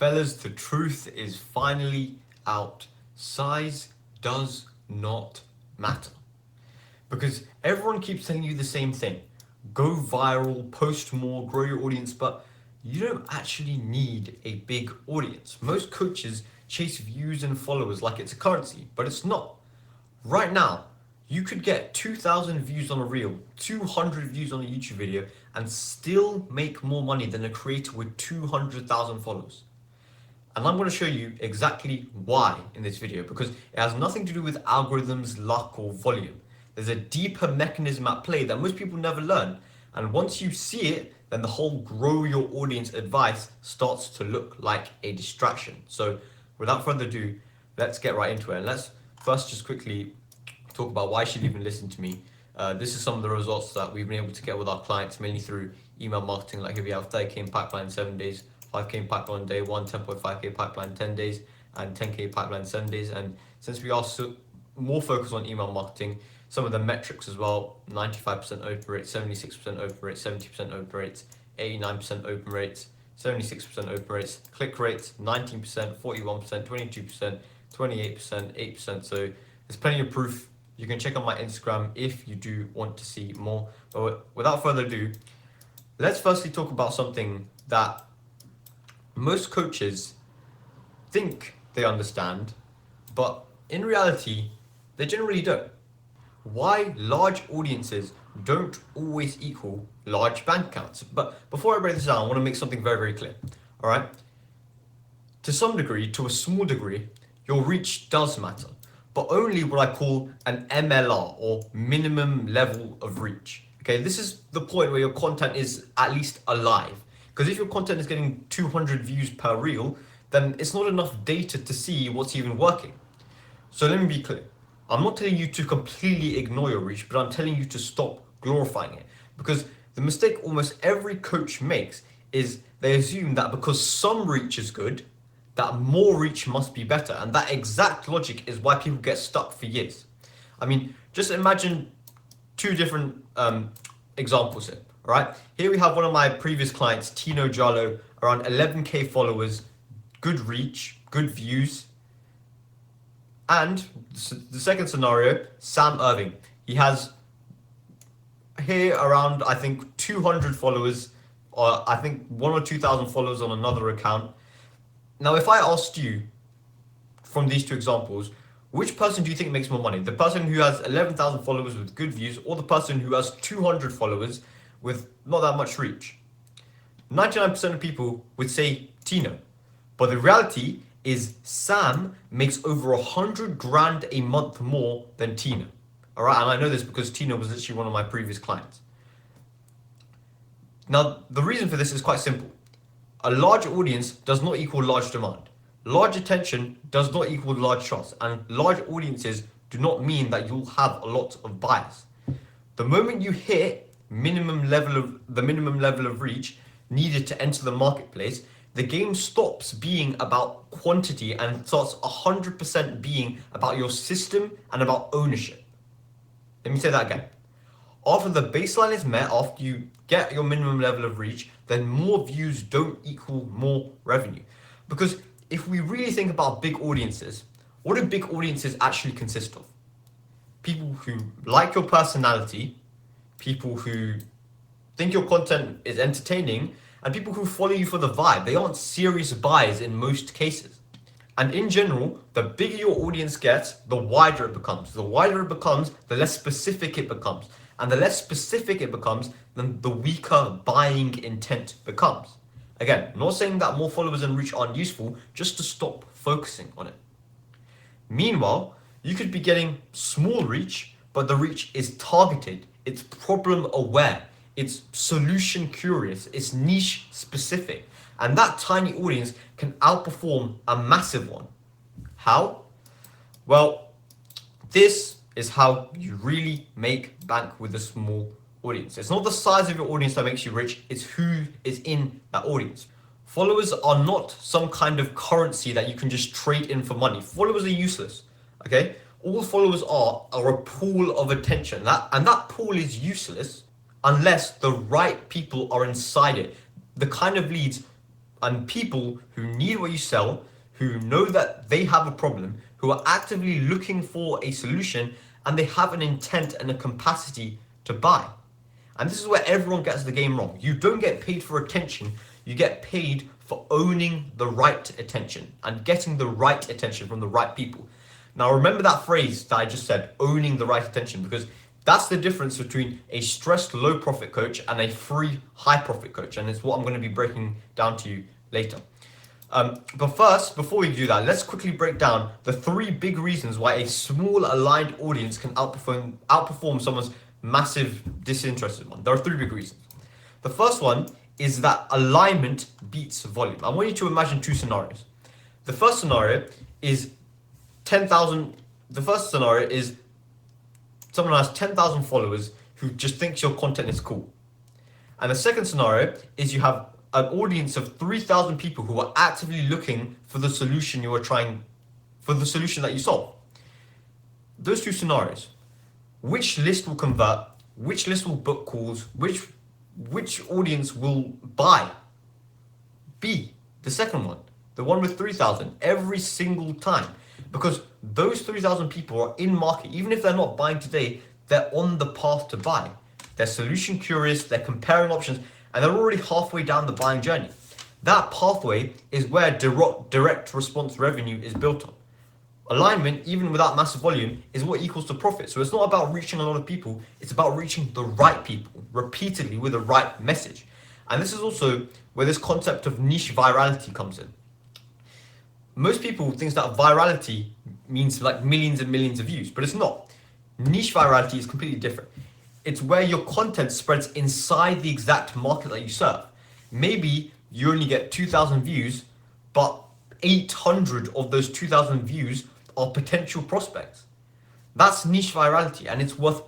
Fellas, the truth is finally out. Size does not matter. Because everyone keeps telling you the same thing. Go viral, post more, grow your audience, but you don't actually need a big audience. Most coaches chase views and followers like it's a currency, but it's not. Right now, you could get 2,000 views on a reel, 200 views on a YouTube video, and still make more money than a creator with 200,000 followers. And I'm going to show you exactly why in this video, because it has nothing to do with algorithms, luck, or volume. There's a deeper mechanism at play that most people never learn. And once you see it, then the whole grow your audience advice starts to look like a distraction. So without further ado, let's get right into it. And let's first just quickly talk about why you should even listen to me. This is some of the results that we've been able to get with our clients, mainly through email marketing. Like if you have 30K in pipeline in 7 days, 5K in pipeline day one, 10.5K pipeline 10 days, and 10K pipeline 7 days. And since we are more focused on email marketing, some of the metrics as well: 95% open rate, 76% open rate, 70% open rates, 89% open rates, 76% open rates, click rates 19%, 41%, 22%, 28%, 8%. So there's plenty of proof. You can check out my Instagram if you do want to see more. But without further ado, let's firstly talk about something that most coaches think they understand, but in reality, they generally don't. Why large audiences don't always equal large bank accounts. But before I break this down, I want to make something very, very clear. All right? To some degree, to a small degree, your reach does matter, but only what I call an MLR, or minimum level of reach. Okay, this is the point where your content is at least alive. Because if your content is getting 200 views per reel, then it's not enough data to see what's even working. So let me be clear. I'm not telling you to completely ignore your reach, but I'm telling you to stop glorifying it. Because the mistake almost every coach makes is they assume that because some reach is good, that more reach must be better. And that exact logic is why people get stuck for years. I mean, just imagine two different examples here. All right, here we have one of my previous clients, Tino Giallo, around 11K followers, good reach, good views. And the second scenario, Sam Irving. He has here around, I think, 200 followers, or I think 1 or 2,000 followers on another account. Now, if I asked you from these two examples, which person do you think makes more money? The person who has 11,000 followers with good views, or the person who has 200 followers with not that much reach? 99% of people would say Tino. But the reality is Sam makes over 100 grand a month more than Tino. All right, and I know this because Tino was literally one of my previous clients. Now, the reason for this is quite simple. A large audience does not equal large demand. Large attention does not equal large trust, and large audiences do not mean that you'll have a lot of buyers. The moment you hit the minimum level of reach needed to enter the marketplace, the game stops being about quantity and starts 100% being about your system and about ownership. Let me say that again. After the baseline is met, after you get your minimum level of reach, then more views don't equal more revenue. Because if we really think about big audiences, what do big audiences actually consist of? People who like your personality, people who think your content is entertaining, and people who follow you for the vibe. They aren't serious buyers in most cases. And in general, the bigger your audience gets, the wider it becomes. The wider it becomes, the less specific it becomes. And the less specific it becomes, then the weaker buying intent becomes. Again, not saying that more followers and reach aren't useful, just to stop focusing on it. Meanwhile, you could be getting small reach, but the reach is targeted, it's problem aware, it's solution curious, it's niche specific, and that tiny audience can outperform a massive one. How? Well, this is how you really make bank with a small audience. It's not the size of your audience that makes you rich, it's who is in that audience. Followers are not some kind of currency that you can just trade in for money. Followers are useless, okay? All followers are a pool of attention, and that pool is useless unless the right people are inside it. The kind of leads and people who need what you sell, who know that they have a problem, who are actively looking for a solution, and they have an intent and a capacity to buy. And this is where everyone gets the game wrong. You don't get paid for attention, you get paid for owning the right attention and getting the right attention from the right people. Now remember that phrase that I just said, owning the right attention, because that's the difference between a stressed low profit coach and a free high profit coach, and it's what I'm going to be breaking down to you later. But first, before we do that, let's quickly break down the 3 big reasons why a small aligned audience can outperform someone's massive disinterested one. There are 3 big reasons. The first one is that alignment beats volume. I want you to imagine 2 scenarios. The first scenario is 10,000. The first scenario is someone has 10,000 followers who just thinks your content is cool. And the second scenario is you have an audience of 3,000 people who are actively looking for the solution that you solve. Those 2 scenarios, which list will convert, which list will book calls, which audience will buy? B, the second one, the one with 3,000, every single time. Because those 3,000 people are in market, even if they're not buying today, they're on the path to buy. They're solution curious, they're comparing options, and they're already halfway down the buying journey. That pathway is where direct response revenue is built on. Alignment, even without massive volume, is what equals to profit. So it's not about reaching a lot of people, it's about reaching the right people repeatedly with the right message. And this is also where this concept of niche virality comes in. Most people think that virality means like millions and millions of views, but it's not. Niche virality is completely different. It's where your content spreads inside the exact market that you serve. Maybe you only get 2,000 views, but 800 of those 2,000 views are potential prospects. That's niche virality, and it's worth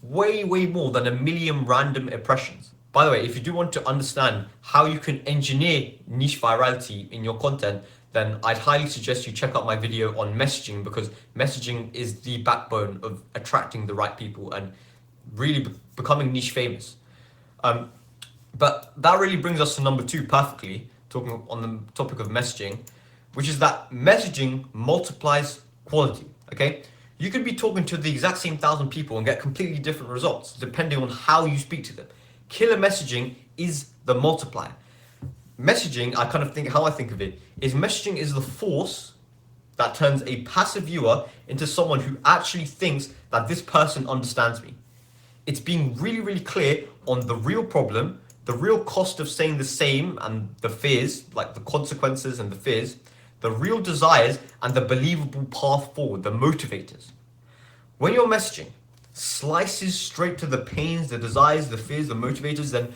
way more than 1 million random impressions. By the way, if you do want to understand how you can engineer niche virality in your content, then I'd highly suggest you check out my video on messaging, because messaging is the backbone of attracting the right people and really becoming niche famous. But that really brings us to number 2 perfectly, talking on the topic of messaging, which is that messaging multiplies quality, okay? You could be talking to the exact same 1,000 people and get completely different results depending on how you speak to them. Killer messaging is the multiplier. Messaging, how I think of it, is messaging is the force that turns a passive viewer into someone who actually thinks that this person understands me. It's being really clear on the real problem, the real cost of saying the same and the fears, like the consequences and the fears, the real desires and the believable path forward, the motivators. When your messaging slices straight to the pains, the desires, the fears, the motivators, then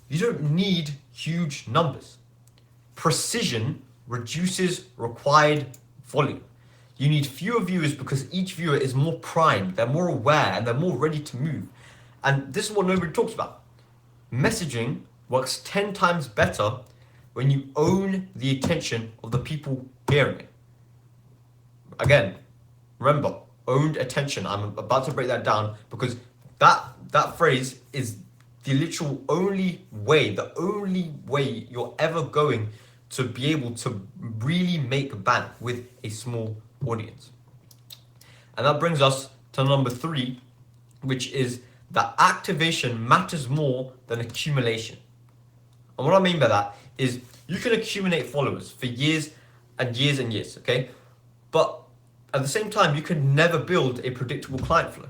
you don't need huge numbers. Precision reduces required volume. You need fewer viewers because each viewer is more primed, they're more aware, and they're more ready to move. And this is what nobody talks about. Messaging works 10 times better when you own the attention of the people hearing it. Again, remember, owned attention. I'm about to break that down because that phrase is the literal only way you're ever going to be able to really make bank with a small audience. And that brings us to number 3, which is that activation matters more than accumulation. And what I mean by that is you can accumulate followers for years and years and years, okay? But at the same time, you can never build a predictable client flow.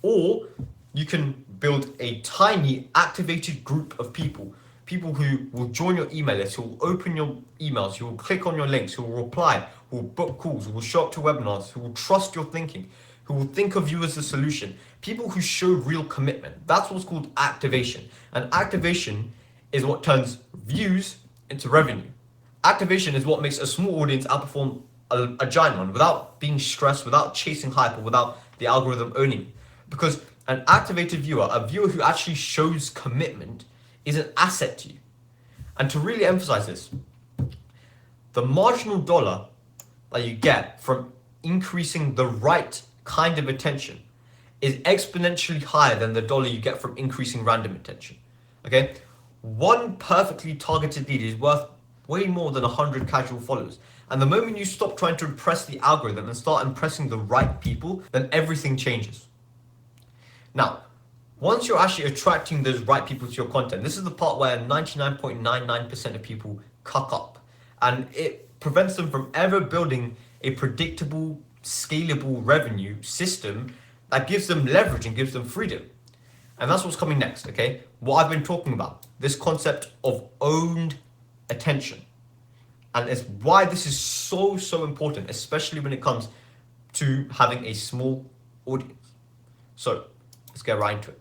Or you can build a tiny activated group of people who will join your email list, who will open your emails, who will click on your links, who will reply, who will book calls, who will show up to webinars, who will trust your thinking, who will think of you as a solution. People who show real commitment. That's what's called activation. And activation is what turns views into revenue. Activation is what makes a small audience outperform a giant one without being stressed, without chasing hype, or without the algorithm owning you. Because an activated viewer, a viewer who actually shows commitment, is an asset to you. And to really emphasize this, the marginal dollar that you get from increasing the right kind of attention is exponentially higher than the dollar you get from increasing random attention. Okay? one perfectly targeted lead is worth way more than 100 casual followers. And the moment you stop trying to impress the algorithm and start impressing the right people, then everything changes. Now, once you're actually attracting those right people to your content, this is the part where 99.99% of people cuck up. And it prevents them from ever building a predictable, scalable revenue system that gives them leverage and gives them freedom. And that's what's coming next, okay? What I've been talking about, this concept of owned attention. And it's why this is so important, especially when it comes to having a small audience. So let's get right into it.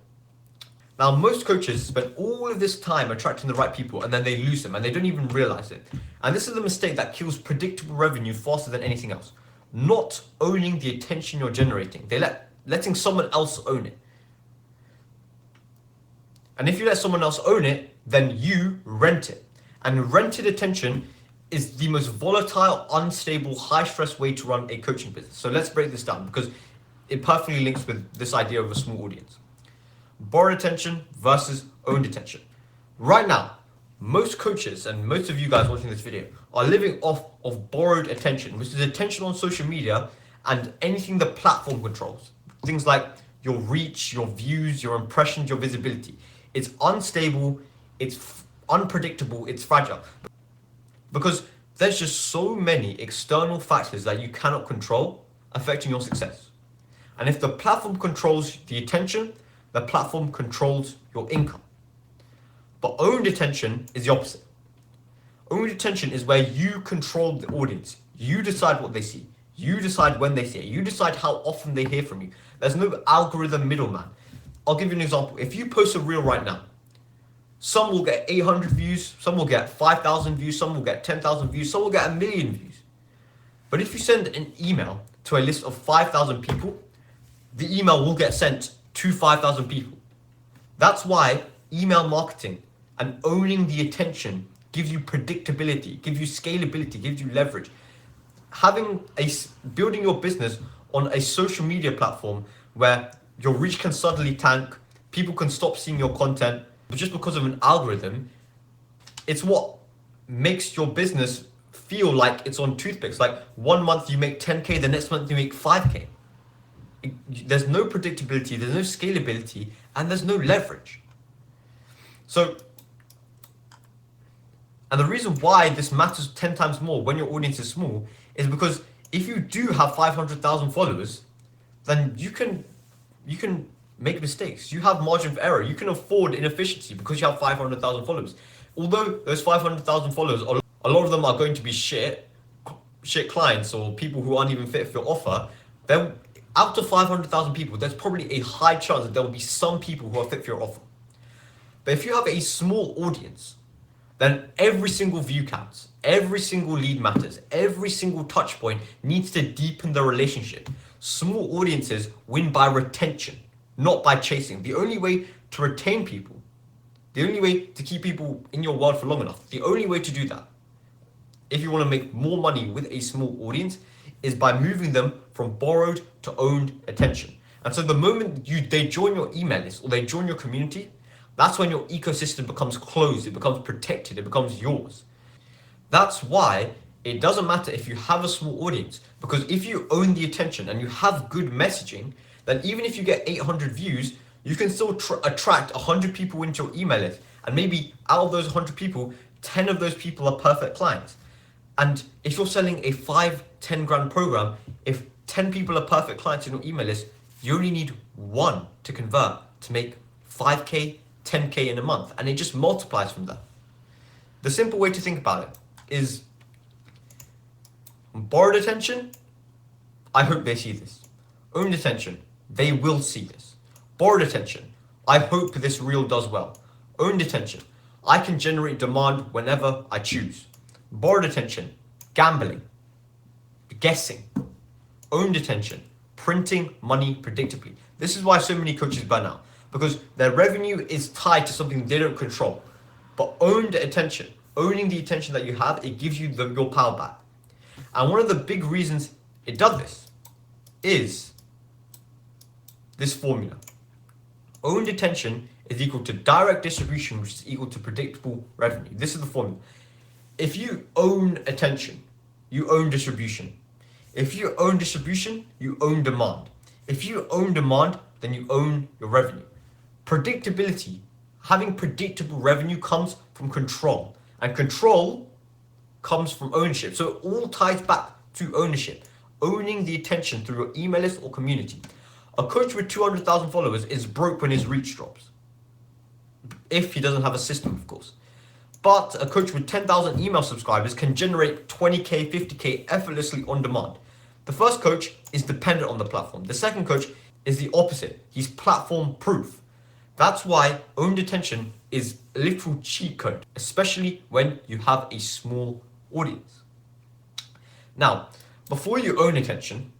Now, most coaches spend all of this time attracting the right people and then they lose them and they don't even realize it. And this is the mistake that kills predictable revenue faster than anything else. Not owning the attention you're generating. Letting someone else own it. And if you let someone else own it, then you rent it. And rented attention is the most volatile, unstable, high-stress way to run a coaching business. So let's break this down because it perfectly links with this idea of a small audience. Borrowed attention versus owned attention. Right now, most coaches and most of you guys watching this video are living off of borrowed attention, which is attention on social media and anything the platform controls. Things like your reach, your views, your impressions, your visibility. It's unstable, it's unpredictable, it's fragile. Because there's just so many external factors that you cannot control affecting your success. And if the platform controls the attention, the platform controls your income. But owned attention is the opposite. Owned attention is where you control the audience. You decide what they see. You decide when they see it. You decide how often they hear from you. There's no algorithm middleman. I'll give you an example. If you post a reel right now, some will get 800 views, some will get 5,000 views, some will get 10,000 views, some will get 1 million views. But if you send an email to a list of 5,000 people, the email will get sent to 5,000 people. That's why email marketing and owning the attention gives you predictability, gives you scalability, gives you leverage. Building your business on a social media platform where your reach can suddenly tank, people can stop seeing your content, but just because of an algorithm, it's what makes your business feel like it's on toothpicks. Like 1 month you make 10K, the next month you make 5K. There's no predictability, there's no scalability, and there's no leverage. And the reason why this matters 10 times more when your audience is small is because if you do have 500,000 followers, then you can make mistakes. You have margin of error. You can afford inefficiency because you have 500,000 followers. Although those 500,000 followers, a lot of them are going to be shit clients or people who aren't even fit for your offer, then out of 500,000 people, there's probably a high chance that there will be some people who are fit for your offer. But if you have a small audience, then every single view counts, every single lead matters, every single touch point needs to deepen the relationship. Small audiences win by retention, not by chasing. The only way to retain people, the only way to keep people in your world for long enough, the only way to do that, if you want to make more money with a small audience, is by moving them from borrowed to owned attention. And so the moment they join your email list or they join your community, that's when your ecosystem becomes closed, it becomes protected, it becomes yours. That's why it doesn't matter if you have a small audience, because if you own the attention and you have good messaging, then even if you get 800 views, you can still attract 100 people into your email list. And maybe out of those 100 people, 10 of those people are perfect clients. And if you're selling a 5-10 grand program, if 10 people are perfect clients in your email list, you only need 1 to convert to make 5K, 10K in a month. And it just multiplies from there. The simple way to think about it is borrowed attention, I hope they see this. Owned attention, they will see this. Borrowed attention, I hope this reel does well. Owned attention, I can generate demand whenever I choose. Borrowed attention, gambling, guessing. Owned attention, printing money predictably. This is why so many coaches burn out, because their revenue is tied to something they don't control. But owned attention, owning the attention that you have, it gives you your power back. And one of the big reasons it does this is this formula. Owned attention is equal to direct distribution, which is equal to predictable revenue. This is the formula. If you own attention, you own distribution. If you own distribution, you own demand. If you own demand, then you own your revenue. Predictability, having predictable revenue comes from control, and control comes from ownership. So it all ties back to ownership, owning the attention through your email list or community. A coach with 200,000 followers is broke when his reach drops. If he doesn't have a system, of course. But a coach with 10,000 email subscribers can generate 20K, 50K effortlessly on demand. The first coach is dependent on the platform. The second coach is the opposite. He's platform proof. That's why owned attention is a literal cheat code, especially when you have a small audience. Now, before you own attention,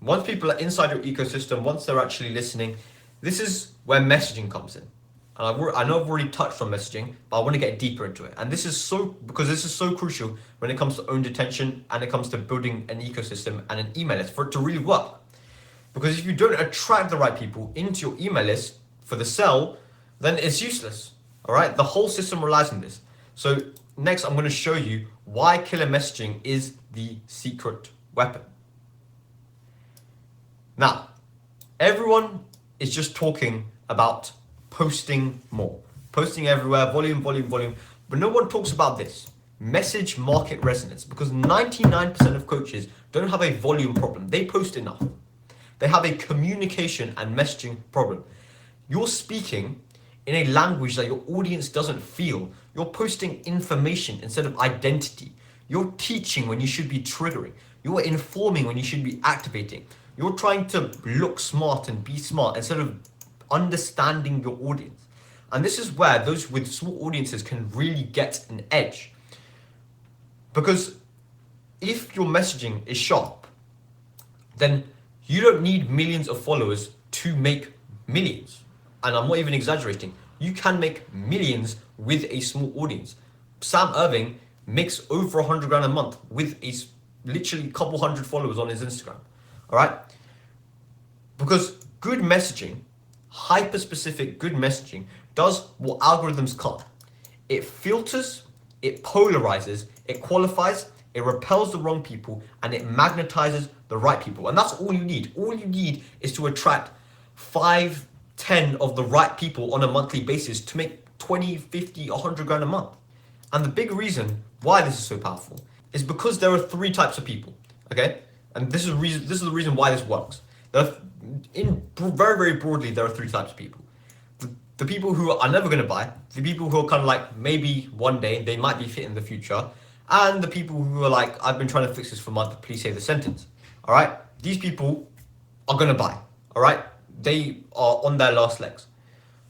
once people are inside your ecosystem, once they're actually listening, this is where messaging comes in. And I know I've already touched on messaging, but I want to get deeper into it. And this is so crucial when it comes to owned attention and it comes to building an ecosystem and an email list for it to really work. Because if you don't attract the right people into your email list for the sell, then it's useless. All right, the whole system relies on this. So next, I'm going to show you why killer messaging is the secret weapon. Now, everyone is just talking about posting more, posting everywhere, volume, but no one talks about this message market resonance, because 99% of coaches don't have a volume problem. They post enough. They have a communication and messaging problem. You're speaking in a language that your audience doesn't feel. You're posting information instead of identity. You're teaching when you should be triggering. You're informing when you should be activating. You're trying to look smart and be smart instead of understanding your audience. And this is where those with small audiences can really get an edge. Because if your messaging is sharp, then you don't need millions of followers to make millions. And I'm not even exaggerating. You can make millions with a small audience. Sam Irving makes over 100 grand a month with literally a couple hundred followers on his Instagram. All right? Because good messaging, hyper-specific good messaging, does what algorithms can't. It filters, it polarizes, it qualifies, it repels the wrong people, and it magnetizes the right people. And that's all you need. All you need is to attract 5, 10 of the right people on a monthly basis to make 20, 50, 100 grand a month. And the big reason why this is so powerful is because there are 3 types of people, okay? And this is the reason why this works. Very broadly, there are 3 types of people. The people who are never going to buy, the people who are kind of like, maybe one day they might be fit in the future, and the people who are like, I've been trying to fix this for a month, please say the sentence. All right? These people are going to buy. All right? They are on their last legs.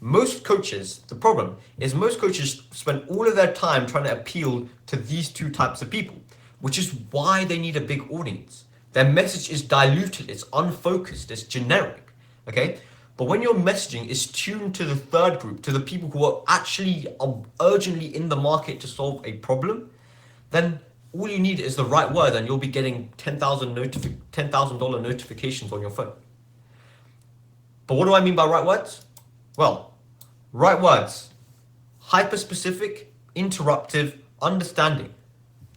Most coaches, the problem is most coaches spend all of their time trying to appeal to these 2 types of people, which is why they need a big audience. Their message is diluted, it's unfocused, it's generic, okay? But when your messaging is tuned to the third group, to the people who are actually urgently in the market to solve a problem, then all you need is the right word and you'll be getting $10,000 notifications on your phone. But what do I mean by right words? Well, right words, hyper-specific, interruptive, understanding.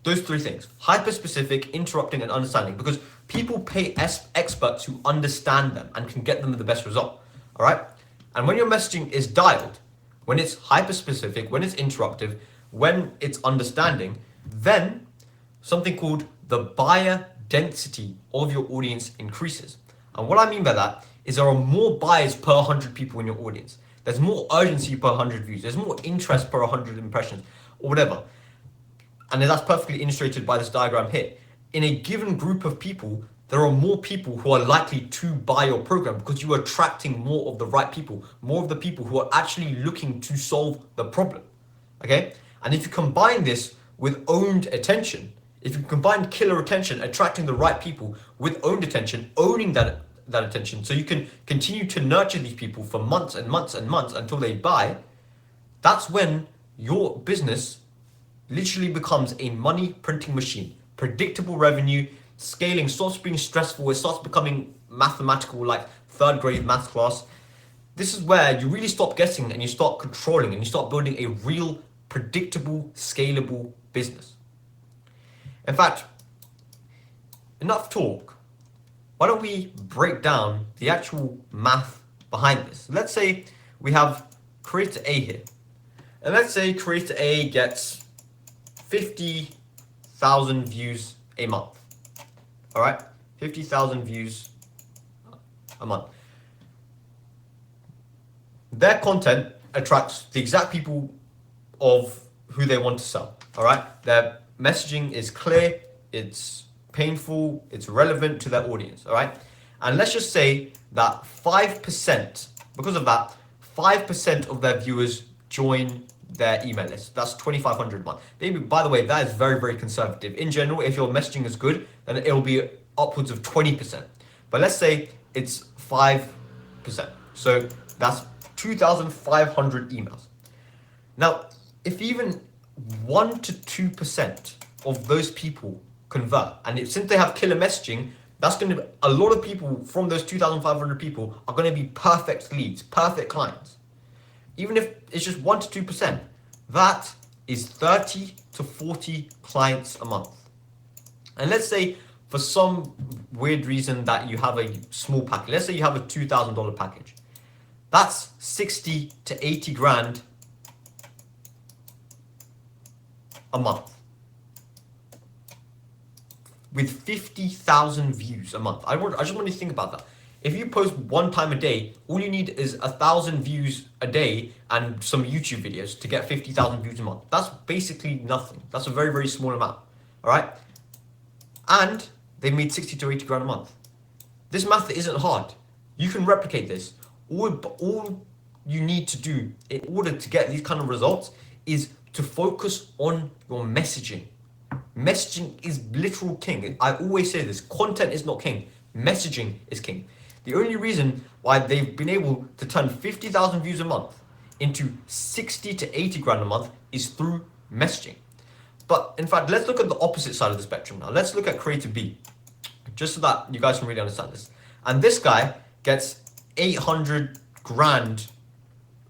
Those 3 things, hyper-specific, interrupting, and understanding, because people pay experts who understand them and can get them the best result, all right? And when your messaging is dialed, when it's hyper-specific, when it's interruptive, when it's understanding, then something called the buyer density of your audience increases. And what I mean by that is there are more buyers per 100 people in your audience. There's more urgency per 100 views. There's more interest per 100 impressions, or whatever. And that's perfectly illustrated by this diagram here. In a given group of people, there are more people who are likely to buy your program because you are attracting more of the right people, more of the people who are actually looking to solve the problem, okay? And if you combine this with owned attention, if you combine killer attention, attracting the right people with owned attention, owning that attention, so you can continue to nurture these people for months and months and months until they buy, that's when your business literally becomes a money printing machine. Predictable revenue, scaling stops being stressful, it starts becoming mathematical, like 3rd grade math class. this is where you really stop guessing and you start controlling and you start building a real, predictable, scalable business. In fact, enough talk. Why don't we break down the actual math behind this? Let's say we have creator A here. And let's say creator A gets 50,000 views a month. All right? 50,000 views a month. Their content attracts the exact people of who they want to sell. All right? Their messaging is clear, it's painful, it's relevant to their audience. All right? And let's just say that 5%, because of that, 5% of their viewers join their email list. That's 2,500 a month. Maybe, by the way, that is very, very conservative. In general, if your messaging is good, then it'll be upwards of 20%. But let's say it's 5%. So that's 2,500 emails. Now, if even 1 to 2% of those people convert, and since they have killer messaging, that's going to be a lot of people from those 2,500 people are going to be perfect leads, perfect clients. Even if it's just 1 to 2%, that is 30 to 40 clients a month. And let's say for some weird reason that you have a small package, let's say you have a $2,000 package. That's 60 to 80 grand a month with 50,000 views a month. I just want you to think about that. If you post one time a day, all you need is 1,000 views a day and some YouTube videos to get 50,000 views a month. That's basically nothing. That's a very, very small amount. All right. And they made 60 to 80 grand a month. This math isn't hard. You can replicate this. All you need to do in order to get these kind of results is to focus on your messaging. Messaging is literal king. I always say this, content is not king, messaging is king. The only reason why they've been able to turn 50,000 views a month into 60 to 80 grand a month is through messaging. But in fact, let's look at the opposite side of the spectrum now. Let's look at creator B, just so that you guys can really understand this. And this guy gets 800 grand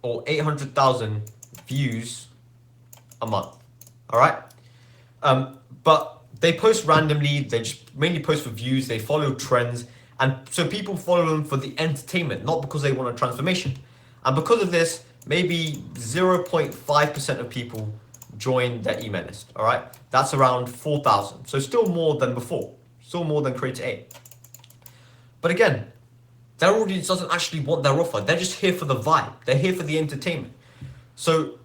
or 800,000 views a month. All right. But they post randomly. They just mainly post for views. They follow trends. And so people follow them for the entertainment, not because they want a transformation. And because of this, maybe 0.5% of people join their email list. All right. That's around 4,000. So still more than before. Still more than creator A. But again, their audience doesn't actually want their offer. They're just here for the vibe. They're here for the entertainment. So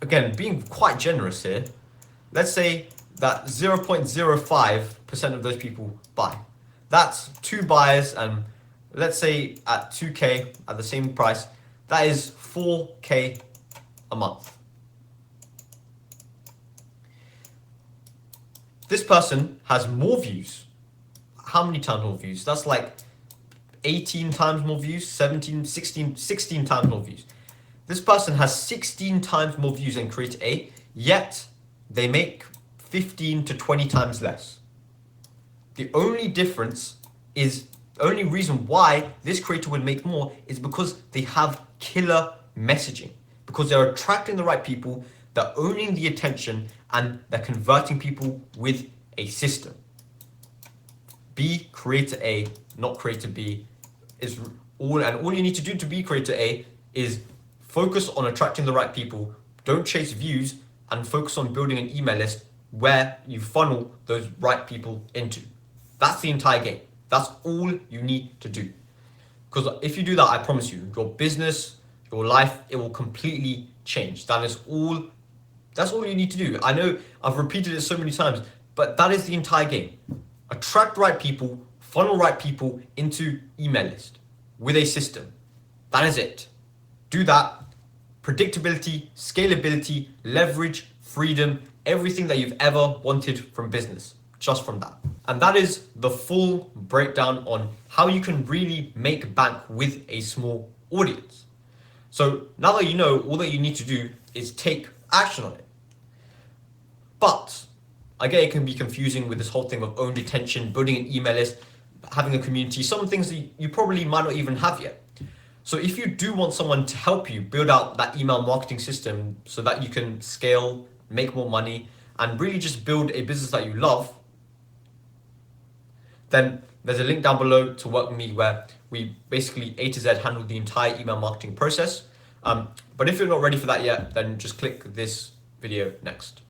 again, being quite generous here, let's say that 0.05% of those people buy. That's 2 buyers, and let's say at 2K at the same price, that is 4K a month. This person has more views. How many times more views? That's like 18 times more views, 16 times more views. This person has 16 times more views than creator A, yet they make 15 to 20 times less. The only difference is, the only reason why this creator would make more is because they have killer messaging, because they're attracting the right people, they're owning the attention, and they're converting people with a system. Be creator A, not creator B, is all, and all you need to do to be creator A is focus on attracting the right people, don't chase views, and focus on building an email list where you funnel those right people into. That's the entire game. That's all you need to do. Because if you do that, I promise you, your business, your life, it will completely change. That's all you need to do. I know I've repeated it so many times, but that is the entire game. Attract right people, funnel right people into email list with a system. That is it. Do that. Predictability, scalability, leverage, freedom, everything that you've ever wanted from business, just from that. And that is the full breakdown on how you can really make bank with a small audience. So now that you know, all that you need to do is take action on it. But I get it can be confusing with this whole thing of owned attention, building an email list, having a community, some things that you probably might not even have yet. So if you do want someone to help you build out that email marketing system so that you can scale, make more money, and really just build a business that you love, then there's a link down below to work with me where we basically A to Z handle the entire email marketing process. But if you're not ready for that yet, then just click this video next.